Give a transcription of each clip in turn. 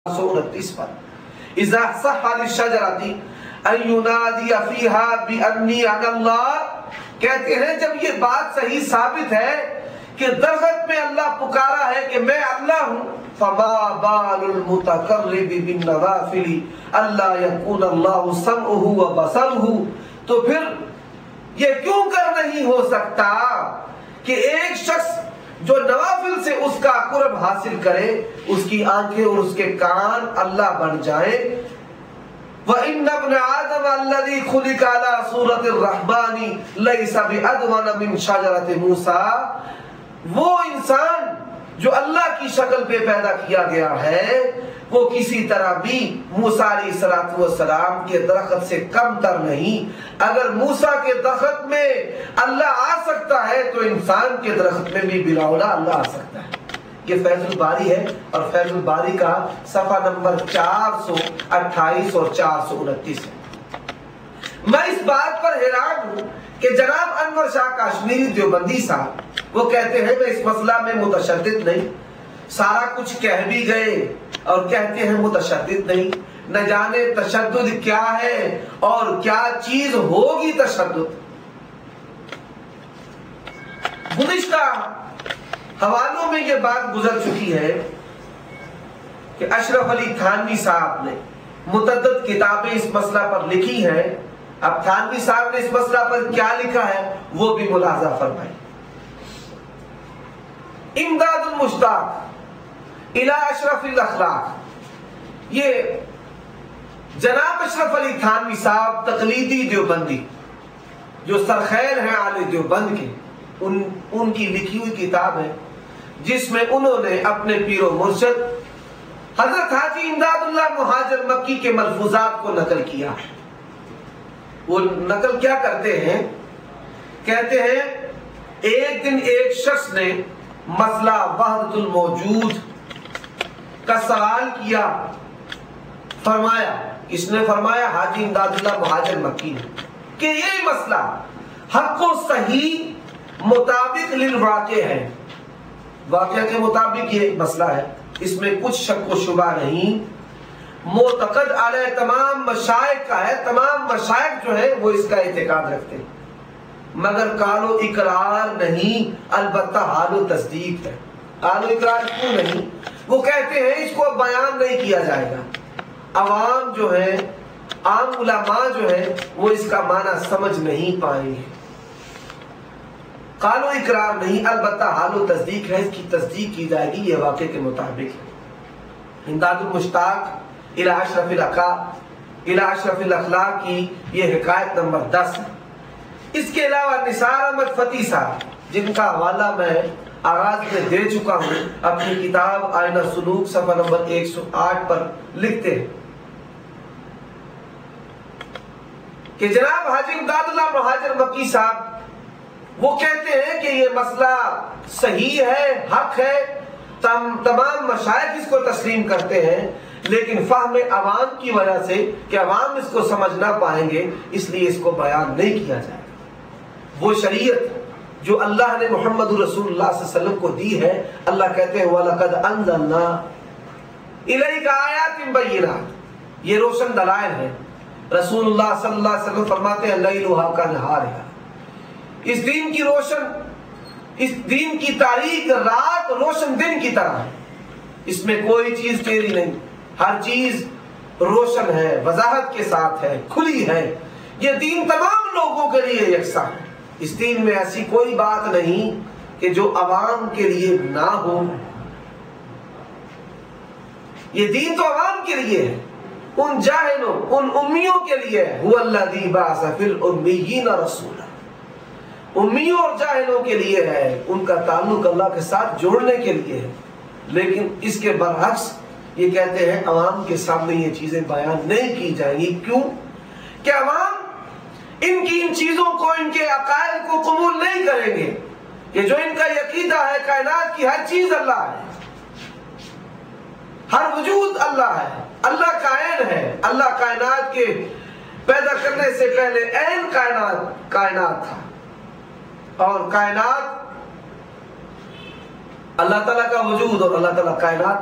129 پر اذا صح للشجرۃ ان ينادي فيها بأني انا اللہ، کہتے ہیں جب یہ بات صحیح ثابت ہے کہ درخت میں اللہ پکارا ہے کہ میں اللہ ہوں، فما بال المتقرب بالنوافل الا يكون الله سمعه وبصره، تو پھر یہ کیوں کر نہیں ہو سکتا کہ ایک شخص جو نوافل سے اس کا قرب حاصل کرے اس کی آنکھیں اور اس کے کان اللہ بن جائیں۔ وَإِنَّ ابْنَ آدَمَ الَّذِي خُلِقَ عَلَى صُورَةِ الرَّحْمَنِ لَيْسَ بِأَدْوَنَ مِنْ شَجَرَةِ مُوسَىٰ، وہ انسان جو اللہ کی شکل پہ پیدا کیا گیا ہے وہ کسی طرح بھی موسیٰ علیہ السلام کے درخت سے کم تر نہیں۔ اگر موسیٰ کے درخت میں اللہ آ سکتا ہے تو انسان کے درخت میں بھی بلا اولیٰ اللہ آ سکتا ہے۔ یہ فیض الباری ہے اور فیض الباری کا صفحہ نمبر 428 اور 429 ہے۔ میں اس بات پر حیران ہوں کہ جناب انور شاہ کاشمیری دیوبندی صاحب وہ کہتے ہیں میں اس مسئلہ میں متشدد نہیں، سارا کچھ کہہ بھی گئے اور کہتے ہیں متشدد نہیں، نہ جانے تشدد کیا ہے اور کیا چیز ہوگی تشدد۔ گزشتہ حوالوں میں یہ بات گزر چکی ہے کہ اشرف علی تھانوی صاحب نے متعدد کتابیں اس مسئلہ پر لکھی ہیں۔ اب تھانوی صاحب نے اس مسئلہ پر کیا لکھا ہے وہ بھی ملاحظہ فرمائیں۔ امداد المشتاق الى اشرف الاخلاق، یہ جناب اشرف علی تھانوی صاحب تقلیدی دیوبندی جو سرخیر ہیں آل دیوبند کے، ان کی لکھی ہوئی کتاب ہے جس میں انہوں نے اپنے پیر و مرشد حضرت حاجی امداد اللہ مہاجر مکی کے ملفوظات کو نقل کیا۔ وہ نقل کیا کرتے ہیں؟ کہتے ہیں ایک دن ایک شخص نے مسئلہ وحدت الموجود کا سوال کیا، فرمایا، اس نے فرمایا حاجی امداد اللہ مہاجر مکی نے کہ یہ مسئلہ حق و صحیح مطابق للواقع ہے، واقعہ کے مطابق یہ مسئلہ ہے، اس میں کچھ شک و شبہ نہیں، معتقد علیہ تمام مشائخ کا ہے، تمام مشائخ جو ہے وہ اس کا اعتقاد رکھتے ہیں، مگر قال و اقرار نہیں، البتہ حال و تصدیق ہے۔ قال و اقرار کیوں نہیں؟ وہ کہتے ہیں اس کو بیان نہیں کیا جائے گا، عوام جو ہے، عام علماء جو ہے وہ اس کا معنی سمجھ نہیں پائیں گے۔ قال و اقرار نہیں، البتہ حال و تصدیق ہے، اس کی تصدیق کی جائے گی، یہ واقعے کے مطابق ہے۔ امداد المشتاق الى اشرف الاخلاق کی یہ حکایت نمبر 10 ہے۔ اس کے علاوہ نثار احمد فتح صاحب جن کا حوالہ میں آغاز میں دے چکا ہوں، اپنی کتاب آئینہ سلوک صفحہ نمبر 108 پر لکھتے ہیں کہ جناب حاجی امداد اللہ مہاجر مکی صاحب وہ کہتے ہیں کہ یہ مسئلہ صحیح ہے، حق ہے، تمام مشائخ اس کو تسلیم کرتے ہیں، لیکن فہم عوام کی وجہ سے کہ عوام اس کو سمجھ نہ پائیں گے اس لیے اس کو بیان نہیں کیا جائے گا۔ وہ شریعت جو اللہ نے محمد رسول اللہ صلی اللہ علیہ وسلم کو دی ہے، اللہ کہتے ہیں وَلَقَدْ أَنزَلْنَا إِلَيْكَ آيَاتٍ بَيِّنَاتٍ، یہ روشن دلائل ہے۔ رسول اللہ صلی اللہ علیہ وسلم فرماتے ہیں لَيْلُهَا كَنَهَارِهَا، اس دین کی روشن، اس دین کی تاریخ رات روشن دن کی طرح ہے، اس میں کوئی چیز ٹیڑھی نہیں، ہر چیز روشن ہے، وضاحت کے ساتھ ہے، کھلی ہے۔ یہ دین تمام لوگوں کے لیے یکساں ہے، اس دین میں ایسی کوئی بات نہیں کہ جو عوام کے لیے نہ ہو، یہ دین تو عوام کے لیے ہے، ان جاہلوں، ان امیوں کے لیے ہے۔ هُوَ الَّذِي بَعَثَ فِي الْأُمِّيِّينَ رَسُولًا، امیوں اور جاہلوں کے لیے ہے، ان کا تعلق اللہ کے ساتھ جوڑنے کے لیے ہے، لیکن اس کے برعکس یہ کہتے ہیں عوام کے سامنے یہ چیزیں بیان نہیں کی جائیں گی۔ کیوں؟ کہ عوام ان کی ان چیزوں کو، ان کے عقائد کو قبول نہیں کریں گے کہ جو ان کا عقیدہ ہے کائنات کی ہر چیز اللہ ہے، ہر وجود اللہ ہے، اللہ کائن ہے، اللہ کائنات کے پیدا کرنے سے پہلے عین کائنات تھا، اور کائنات اللہ تعالیٰ کا وجود اور اللہ تعالیٰ کائنات،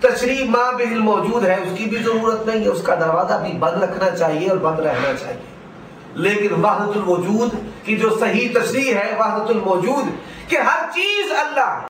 تشریح ما بہل موجود ہے اس کی بھی ضرورت نہیں ہے، اس کا دروازہ بھی بند رکھنا چاہیے اور بند رہنا چاہیے. لیکن وحدت الوجود کی جو صحیح تشریح ہے، وحدت الموجود کہ ہر چیز اللہ